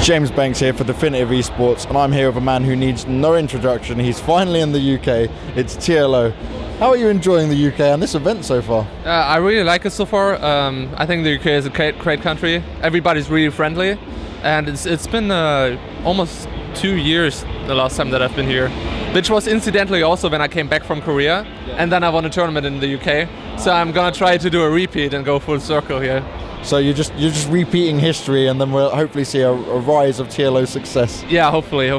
James Banks here for Definitive Esports, and I'm here with a man who needs no introduction. He's finally in the UK. It's TLO. How are you enjoying the UK and this event so far? I really like it so far. I think the UK is a great country. Everybody's really friendly, and it's been almost 2 years the last time that I've been here, which was incidentally also when I came back from Korea, and then I won a tournament in the UK. So I'm gonna try to do a repeat and go full circle here. So you're just repeating history, and then we'll hopefully see a rise of TLO success. Yeah, hopefully.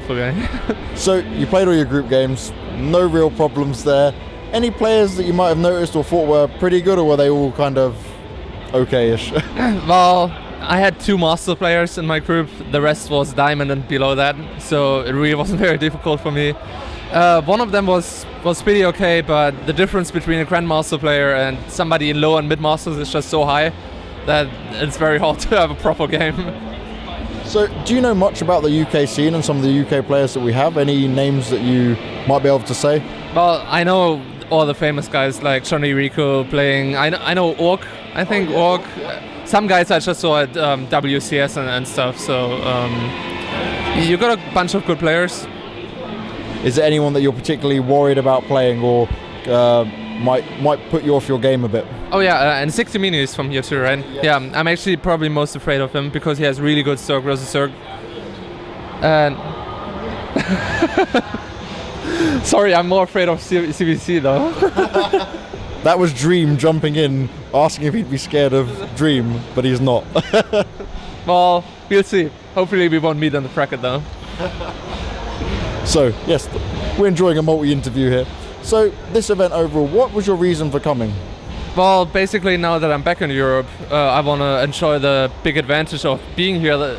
So you played all your group games, no real problems there. Any players that you might have noticed or thought were pretty good, or were they all kind of okay-ish? Well, I had 2 master players in my group. The rest was diamond and below that, so it really wasn't very difficult for me. One of them was pretty okay, but the difference between a grandmaster player and somebody in low and mid masters is just so high that it's very hard to have a proper game. So, do you know much about the UK scene and some of the UK players that we have? Any names that you might be able to say? Well, I know all the famous guys like Johnny Rico playing. I know Orc. I think Orc. Some guys I just saw at WCS and stuff. So you got a bunch of good players. Is there anyone that you're particularly worried about playing, or might put you off your game a bit? Oh yeah, and 60 Mini is from here too, right? Yeah, I'm actually probably most afraid of him because he has really good Zerg versus Zerg. And sorry, I'm more afraid of CVC though. That was Dream jumping in, asking if he'd be scared of Dream, but he's not. Well, we'll see. Hopefully we won't meet on the bracket though. So, yes, we're enjoying a multi-interview here. So, this event overall, what was your reason for coming? Well, basically now that I'm back in Europe, I want to enjoy the big advantage of being here,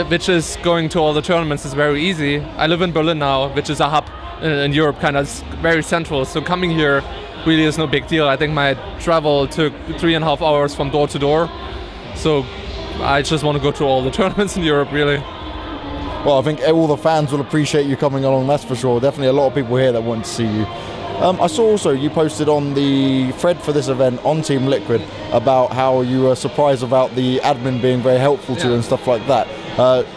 which is going to all the tournaments is very easy. I live in Berlin now, which is a hub in Europe, kind of very central. So coming here really is no big deal. I think my travel took 3.5 hours from door to door. So I just want to go to all the tournaments in Europe, really. Well, I think all the fans will appreciate you coming along, that's for sure. Definitely a lot of people here that want to see you. I saw also you posted on the thread for this event on Team Liquid about how you were surprised about the admin being very helpful to you and stuff like that.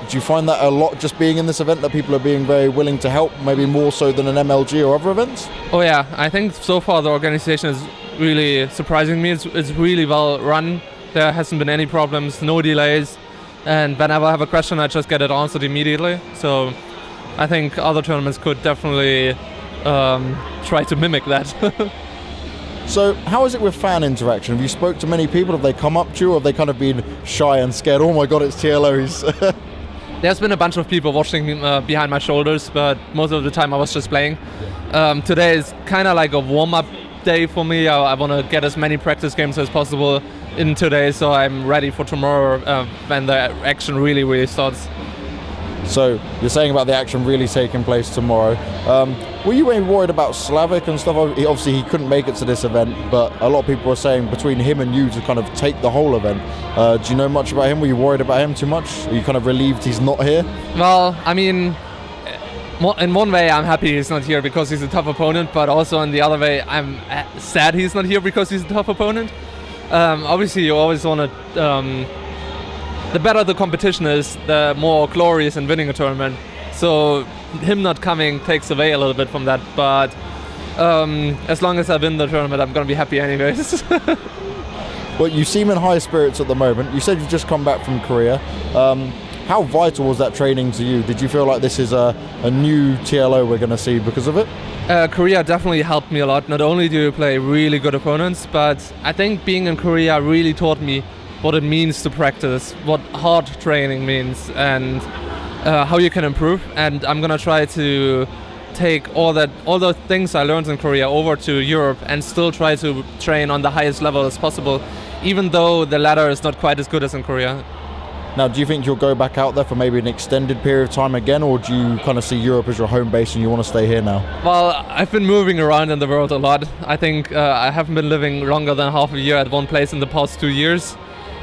Do you find that a lot just being in this event, that people are being very willing to help, maybe more so than an MLG or other events? Oh yeah, I think so far the organization is really surprising me. It's really well run. There hasn't been any problems, no delays. And whenever I have a question, I just get it answered immediately. So I think other tournaments could definitely try to mimic that. So how is it with fan interaction? Have you spoke to many people? Have they come up to you, or have they kind of been shy and scared? Oh my god, it's TLO. There's been a bunch of people watching behind my shoulders, but most of the time I was just playing. Today is kind of like a warm-up day for me. I want to get as many practice games as possible in today, so I'm ready for tomorrow when the action really starts. So you're saying about the action really taking place tomorrow. Were you maybe worried about Slavic and stuff? Obviously he couldn't make it to this event, but a lot of people are saying between him and you to kind of take the whole event. Do you know much about him? Were you worried about him too much? Are you kind of relieved he's not here? Well, I mean, in one way I'm happy he's not here because he's a tough opponent, but also in the other way I'm sad he's not here because he's a tough opponent. Obviously you always want to the better the competition is, the more glorious in winning a tournament. So him not coming takes away a little bit from that, but as long as I win the tournament, I'm going to be happy anyways. Well, you seem in high spirits at the moment. You said you've just come back from Korea. How vital was that training to you? Did you feel like this is a new TLO we're going to see because of it? Korea definitely helped me a lot. Not only do you play really good opponents, but I think being in Korea really taught me what it means to practice, what hard training means, and how you can improve. And I'm gonna try to take all the things I learned in Korea over to Europe and still try to train on the highest level as possible, even though the ladder is not quite as good as in Korea. Now, do you think you'll go back out there for maybe an extended period of time again, or do you kind of see Europe as your home base and you want to stay here now? Well, I've been moving around in the world a lot. I think I haven't been living longer than half a year at one place in the past 2 years.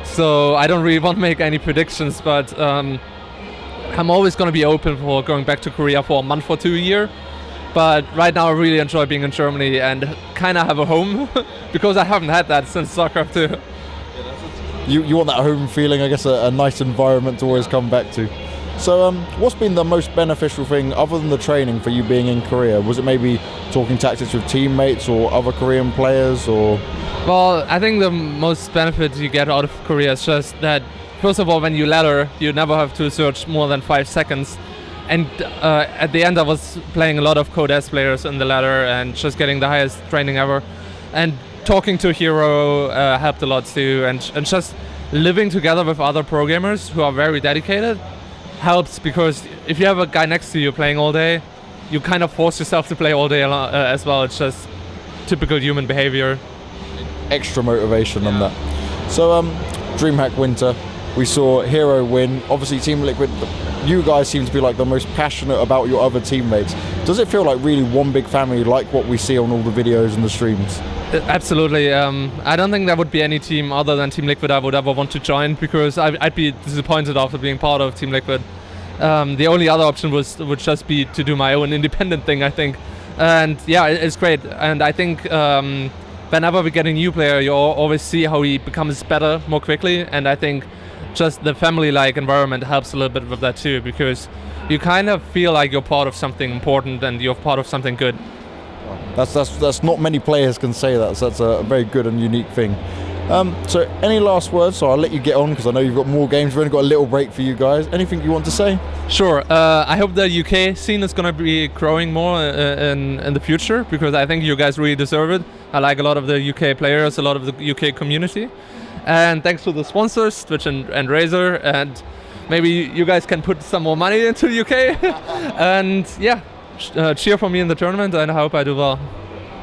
So I don't really want to make any predictions, but I'm always going to be open for going back to Korea for a month or 2 a year. But right now I really enjoy being in Germany and kind of have a home because I haven't had that since StarCraft 2. You want that home feeling, I guess, a nice environment to always come back to. So what's been the most beneficial thing other than the training for you being in Korea? Was it maybe talking tactics with teammates or other Korean players, or? Well, I think the most benefit you get out of Korea is just that, first of all, when you ladder, you never have to search more than 5 seconds. And at the end, I was playing a lot of Code S players in the ladder and just getting the highest training ever. And talking to Hero helped a lot too. And just living together with other programmers who are very dedicated helps, because if you have a guy next to you playing all day, you kind of force yourself to play all day as well. It's just typical human behavior. Extra motivation on that. So DreamHack Winter, we saw Hero win. Obviously Team Liquid, you guys seem to be like the most passionate about your other teammates. Does it feel like really one big family, like what we see on all the videos and the streams? Absolutely. I don't think there would be any team other than Team Liquid I would ever want to join, because I'd be disappointed after being part of Team Liquid. The only other option would just be to do my own independent thing, I think. And yeah, it's great. And I think whenever we get a new player, you always see how he becomes better more quickly. And I think just the family-like environment helps a little bit with that too, because you kind of feel like you're part of something important and you're part of something good. That's not many players can say that, so that's a very good and unique thing. So any last words? So I'll let you get on, because I know you've got more games. We've only got a little break for you guys. Anything you want to say? Sure. I hope the UK scene is going to be growing more in the future, because I think you guys really deserve it. I like a lot of the UK players, a lot of the UK community. And thanks to the sponsors, Twitch and Razer, and maybe you guys can put some more money into the UK. And yeah, cheer for me in the tournament, and I hope I do well.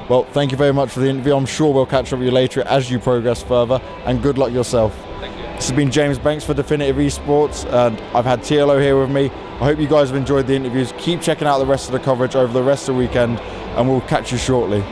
Well, thank you very much for the interview. I'm sure we'll catch up with you later as you progress further, and good luck yourself. Thank you. This has been James Banks for Definitive Esports, and I've had TLO here with me. I hope you guys have enjoyed the interviews. Keep checking out the rest of the coverage over the rest of the weekend, and we'll catch you shortly.